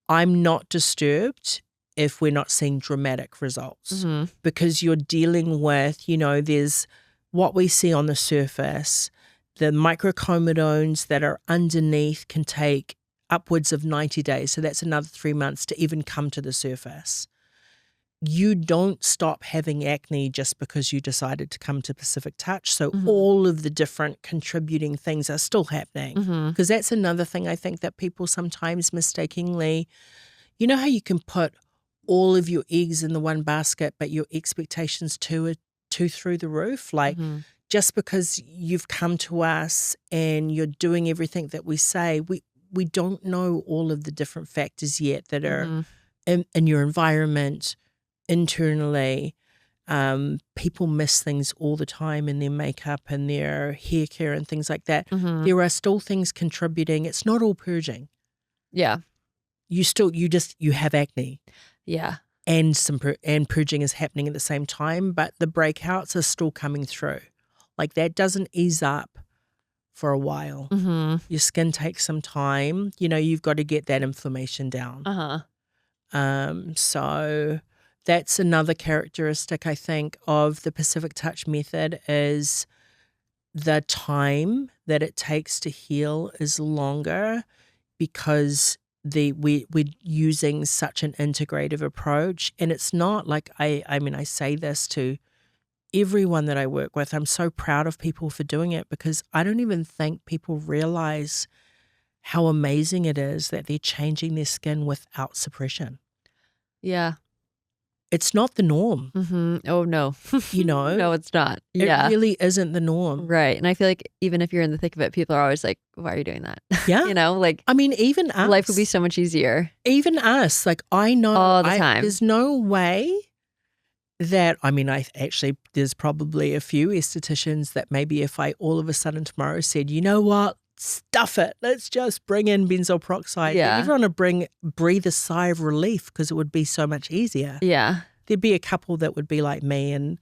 I'm not disturbed if we're not seeing dramatic results because you're dealing with, you know, there's what we see on the surface. The microcomedones that are underneath can take upwards of 90 days. So that's another 3 months to even come to the surface. You don't stop having acne just because you decided to come to Pacific Touch. So all of the different contributing things are still happening. Because that's another thing I think that people sometimes mistakenly, you know how you can put all of your eggs in the one basket, but your expectations too are too through the roof? Like just because you've come to us and you're doing everything that we say, we don't know all of the different factors yet that are in your environment, internally, People miss things all the time in their makeup and their hair care and things like that. Mm-hmm. There are still things contributing. It's not all purging. Yeah. You have acne. Yeah. And and purging is happening at the same time, but the breakouts are still coming through. Like that doesn't ease up for a while. Mm-hmm. Your skin takes some time. You've got to get that inflammation down. So that's another characteristic, I think, of the Pacific Touch method is the time that it takes to heal is longer because we're using such an integrative approach. And it's not like, I say this to everyone that I work with. I'm so proud of people for doing it because I don't even think people realize how amazing it is that they're changing their skin without suppression. Yeah. It's not the norm. Mm-hmm. Oh, no. No, it's not. It Yeah. really isn't the norm. Right. And I feel like even if you're in the thick of it, people are always like, why are you doing that? Yeah. Even us. Life would be so much easier. Even us. Like I know. All the time. There's no way that, there's probably a few estheticians that maybe if I all of a sudden tomorrow said, you know what, stuff it, let's just bring in benzoyl peroxide. Yeah. Everyone would breathe a sigh of relief because it would be so much easier. Yeah. There'd be a couple that would be like me and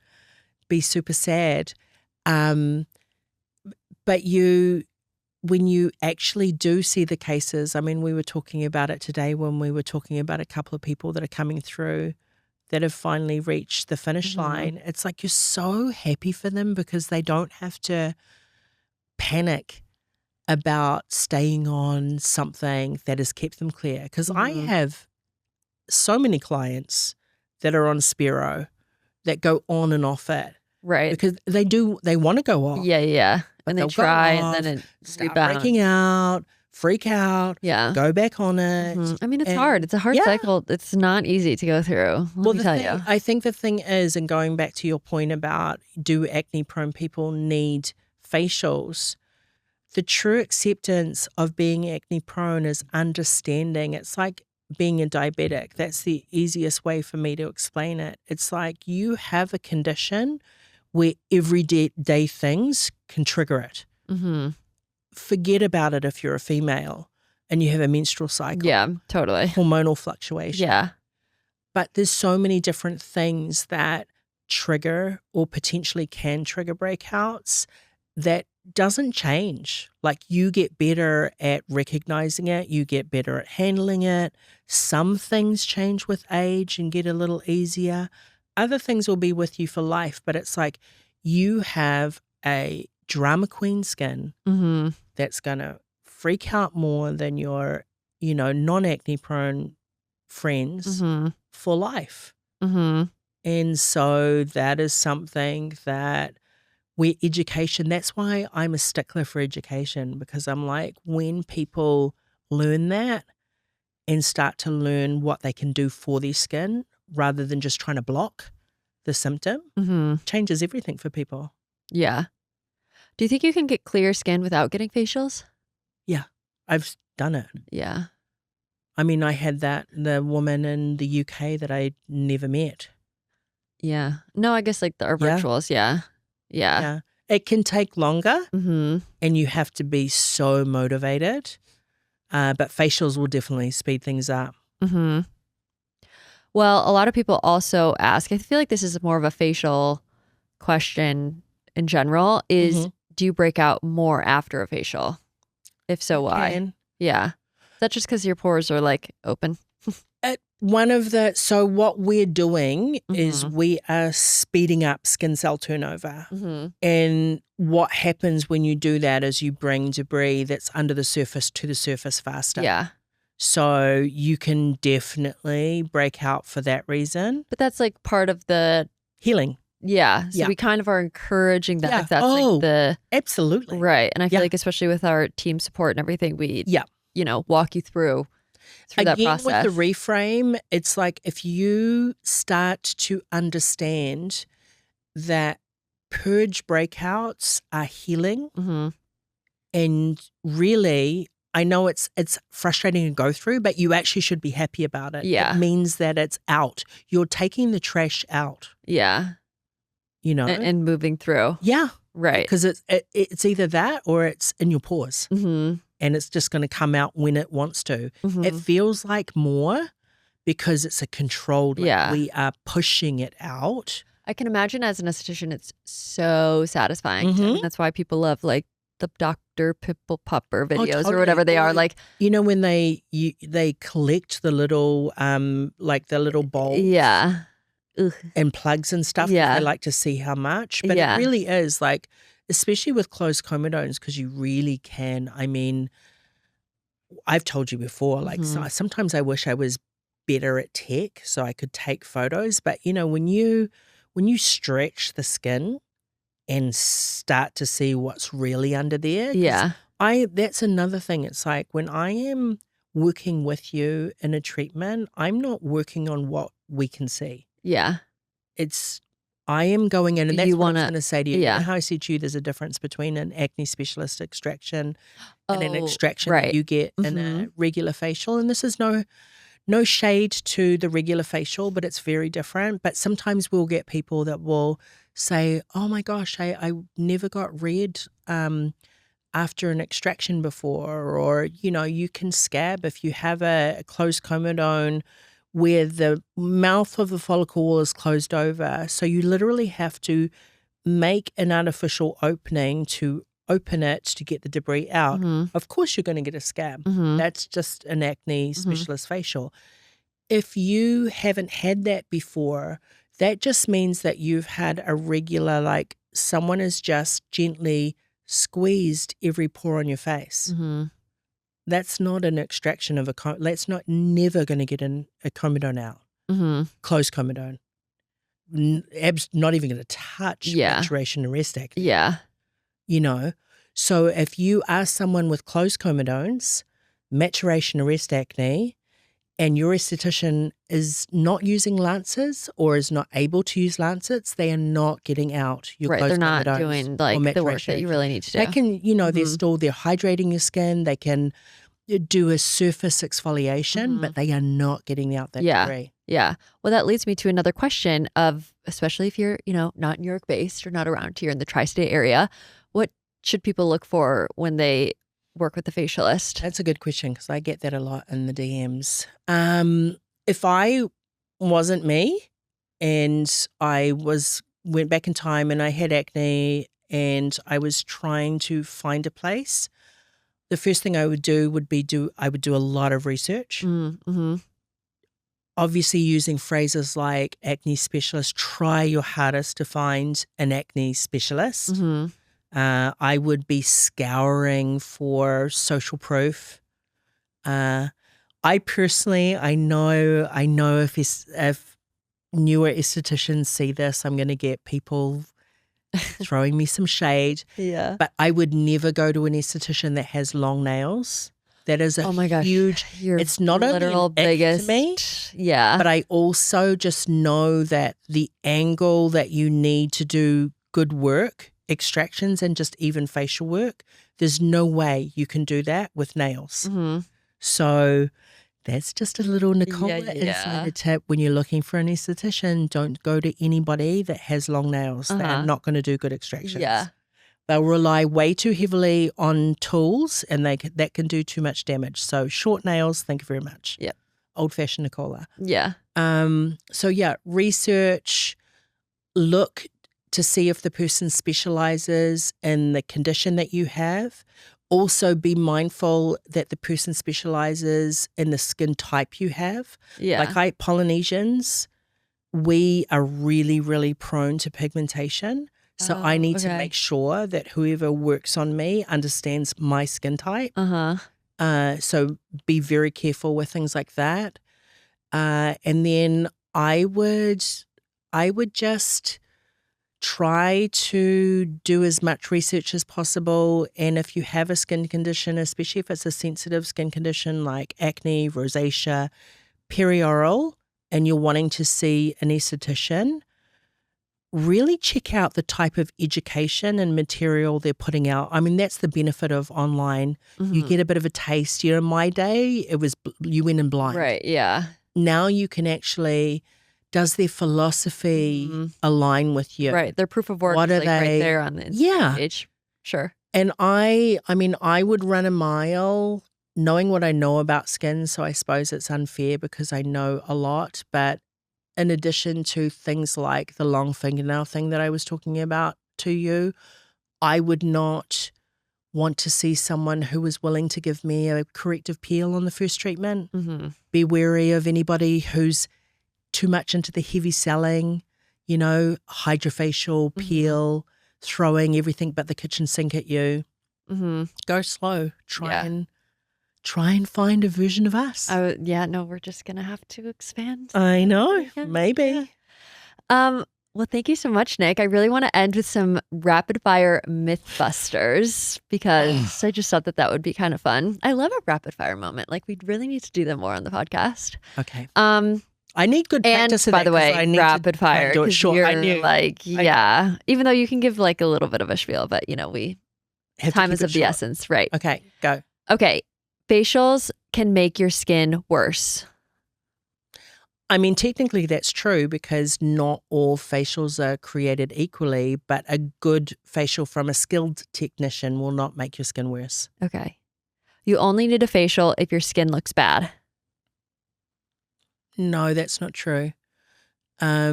be super sad. But when you actually do see the cases, we were talking about it today when we were talking about a couple of people that are coming through that have finally reached the finish line. It's like you're so happy for them because they don't have to panic about staying on something that has kept them clear. Because I have so many clients that are on Spiro that go on and off it. Right. Because they want to go off. Yeah. When they try and then it start breaking out, freak out, go back on it. It's hard. It's a hard cycle. It's not easy to go through. Let me tell you. I think the thing is, and going back to your point about do acne-prone people need facials, the true acceptance of being acne-prone is understanding. It's like being a diabetic. That's the easiest way for me to explain it. It's like you have a condition where everyday things can trigger it. Forget about it if you're a female and you have a menstrual cycle. Yeah, totally. Hormonal fluctuation. Yeah. But there's so many different things that trigger or potentially can trigger breakouts that doesn't change. Like you get better at recognizing it, you get better at handling it. Some things change with age and get a little easier. Other things will be with you for life, but it's like you have a drama queen skin that's going to freak out more than your, non-acne prone friends for life. And so that is something that where education, that's why I'm a stickler for education, because I'm like, when people learn that and start to learn what they can do for their skin rather than just trying to block the symptom, changes everything for people. Yeah. Do you think you can get clear skin without getting facials? Yeah, I've done it. Yeah. I had the woman in the UK that I never met. Yeah. No, I guess like our virtuals. Yeah. It can take longer and you have to be so motivated. But facials will definitely speed things up. Well, a lot of people also ask, I feel like this is more of a facial question in general, is do you break out more after a facial? If so, why? Yeah. Is that just because your pores are like open? So what we're doing is we are speeding up skin cell turnover. And what happens when you do that is you bring debris that's under the surface to the surface faster. Yeah. So you can definitely break out for that reason. But that's like part of the healing. Yeah. So we kind of are encouraging that if that's like the absolutely. Right. And I feel like especially with our team support and everything, we walk you through that process. With the reframe, it's like if you start to understand that purge breakouts are healing and really, I know it's frustrating to go through, but you actually should be happy about it. Yeah. It means that it's out. You're taking the trash out. Yeah. you know. And moving through. Yeah. Right. Because it's either that or it's in your pores. Mm-hmm. And it's just going to come out when it wants to. Mm-hmm. It feels like more because it's a controlled, like we are pushing it out. I can imagine as an esthetician, it's so satisfying. Mm-hmm. I mean, that's why people love like the Dr. Pimple Popper videos totally. or whatever they are. Like, you know, when they collect the little like the little bowls, yeah, ugh, and plugs and stuff. Yeah. I like to see how much, but Yeah. it really is like, especially with closed comedones, because you really can. I mean, I've told you before, like sometimes I wish I was better at tech so I could take photos. But you know, when you stretch the skin and start to see what's really under there, yeah, that's another thing. It's like when I am working with you in a treatment, I'm not working on what we can see. yeah. I am going in, and that's what I was going to say to you. yeah. You know how I said to you there's a difference between an acne specialist extraction and an extraction right. that you get in a regular facial. And this is no shade to the regular facial, but it's very different. But sometimes we'll get people that will say, oh my gosh, I never got red after an extraction before. Or, you know, you can scab if you have a closed comedone where the mouth of the follicle wall is closed over. So you literally have to make an artificial opening to open it to get the debris out. Of course you're going to get a scab. That's just an acne specialist facial. If you haven't had that before, that just means that you've had a regular, like someone has just gently squeezed every pore on your face. That's not an extraction of that's never going to get a comedone out. Closed comedone. Not even going to touch maturation arrest acne. Yeah. You know, so if you are someone with closed comedones, maturation arrest acne, and your esthetician is not using lancers or is not able to use lancets, they are not getting out your closed comedones. They're not doing like the work that you really need to do. They can, you know, they're hydrating your skin. They can do a surface exfoliation, but they are not getting out that debris. Yeah. Well, that leads me to another question of, especially if you're, you know, not New York based or not around here in the tri-state area, what should people look for when they work with the facialist? That's a good question because I get that a lot in the DMs. If I wasn't me and I went back in time and I had acne and I was trying to find a place, the first thing I would do would be do a lot of research. Obviously using phrases like acne specialist, try your hardest to find an acne specialist. I would be scouring for social proof. I personally, I know if newer estheticians see this, I'm going to get people throwing me some shade. Yeah. But I would never go to an esthetician that has long nails. That is a huge, it's not a literal biggest to me. Yeah. But I also just know that the angle that you need to do good work, extractions and just even facial work, there's no way you can do that with nails. So that's just a little Nichola insider tip. When you're looking for an esthetician, don't go to anybody that has long nails. They're not going to do good extractions. Yeah. They'll rely way too heavily on tools and that can do too much damage. So short nails, thank you very much. Yep. Old-fashioned Nichola. Yeah. So yeah, research, look to see if the person specializes in the condition that you have. Also be mindful that the person specializes in the skin type you have. Yeah. Like Polynesians, we are really, really prone to pigmentation. So I need to make sure that whoever works on me understands my skin type. So be very careful with things like that. And then I would just try to do as much research as possible. And if you have a skin condition, especially if it's a sensitive skin condition like acne, rosacea, perioral, and you're wanting to see an esthetician, really check out the type of education and material they're putting out. I mean, that's the benefit of online. You get a bit of a taste. You know, in my day, it was you went in blind. Right, yeah. Now you can actually Does their philosophy align with you? Right. Their proof of work What is are like right they- there on the Instagram Yeah. page. Sure. And I mean, I would run a mile knowing what I know about skin. So I suppose it's unfair because I know a lot. But in addition to things like the long fingernail thing that I was talking about to you, I would not want to see someone who was willing to give me a corrective peel on the first treatment. Be wary of anybody who's too much into the heavy selling, you know, hydrofacial peel, throwing everything but the kitchen sink at you. Go slow. Try and find a version of us. No, we're just gonna have to expand. I know, Yeah. maybe. Well, thank you so much, Nick. I really want to end with some rapid fire mythbusters because I just thought that would be kind of fun. I love a rapid fire moment. Like, we really need to do them more on the podcast. Okay. I need good And practice. by the way, I need rapid to fire. do it 'Cause short. you're I knew. like, even though you can give like a little bit of a spiel, but you know, time is of the essence, right? Okay, go. Okay. Facials can make your skin worse. I mean, technically that's true because not all facials are created equally, but a good facial from a skilled technician will not make your skin worse. Okay. You only need a facial if your skin looks bad. No, that's not true. I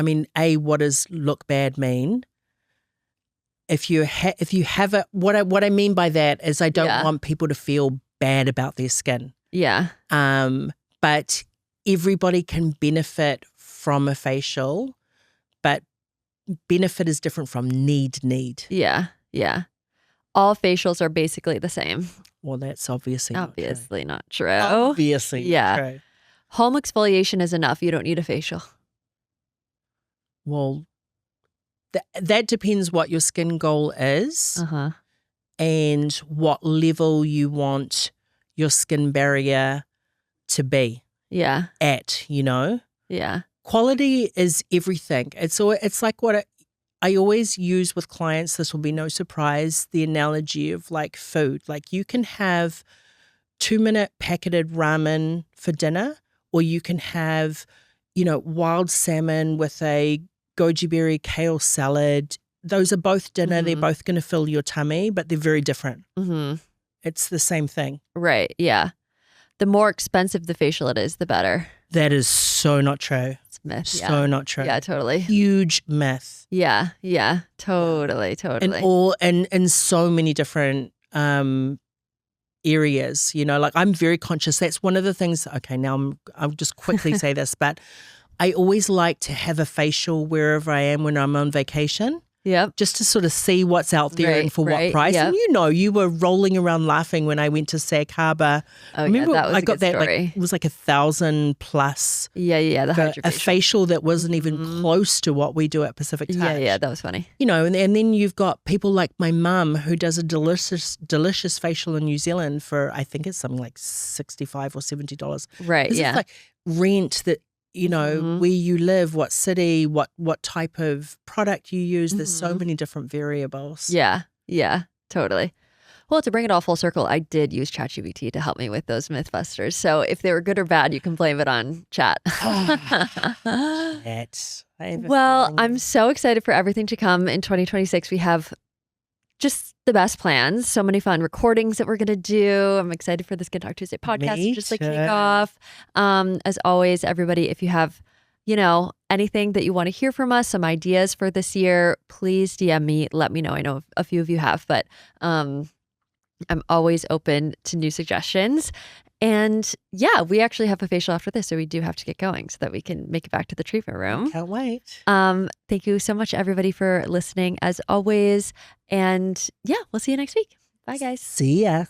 mean, what does look bad mean? If you have a what I mean by that is I don't want people to feel bad about their skin. Yeah. But everybody can benefit from a facial, but benefit is different from need. Yeah. Yeah. All facials are basically the same. Well, that's obviously not true. Obviously yeah. not true. Home exfoliation is enough. You don't need a facial. Well, that depends what your skin goal is and what level you want your skin barrier to be at, you know? Yeah. Quality is everything. It's like what I always use with clients, this will be no surprise, the analogy of like food. Like you can have 2-minute packeted ramen for dinner, or you can have, you know, wild salmon with a goji berry kale salad. Those are both dinner. They're both going to fill your tummy, but they're very different. It's the same thing. Right. Yeah. The more expensive the facial it is, the better. That is so not true. It's a myth. So not true. Yeah, totally. Huge myth. Yeah. Yeah. Totally. And in so many different areas, you know, like I'm very conscious. That's one of the things. Okay, now I'll just quickly say this, but I always like to have a facial wherever I am when I'm on vacation. Yep. Just to sort of see what's out there and for what price. Yep. And you know, you were rolling around laughing when I went to Sag Harbor. Oh, remember, that was I a got good that story. like it was like $1,000+. Yeah. The for a facial that wasn't even close to what we do at Pacific Touch. Yeah, that was funny. You know, and then you've got people like my mum who does a delicious facial in New Zealand for I think it's something like $65 or $70. Right. It's like rent that. You know, where you live, what city, what type of product you use. There's so many different variables. Yeah, totally. Well, to bring it all full circle, I did use ChatGPT to help me with those Mythbusters. So if they were good or bad, you can blame it on Chat. Well, I'm so excited for everything to come in 2026. We have just the best plans. So many fun recordings that we're going to do. I'm excited for the Skin Talk Tuesday podcast just to kick off. As always, everybody, if you have, you know, anything that you want to hear from us, some ideas for this year, please DM me. Let me know. I know a few of you have, but I'm always open to new suggestions. And yeah, we actually have a facial after this, so we do have to get going so that we can make it back to the treatment room. Can't wait. Thank you so much, everybody, for listening as always. And yeah, we'll see you next week. Bye, guys. See ya.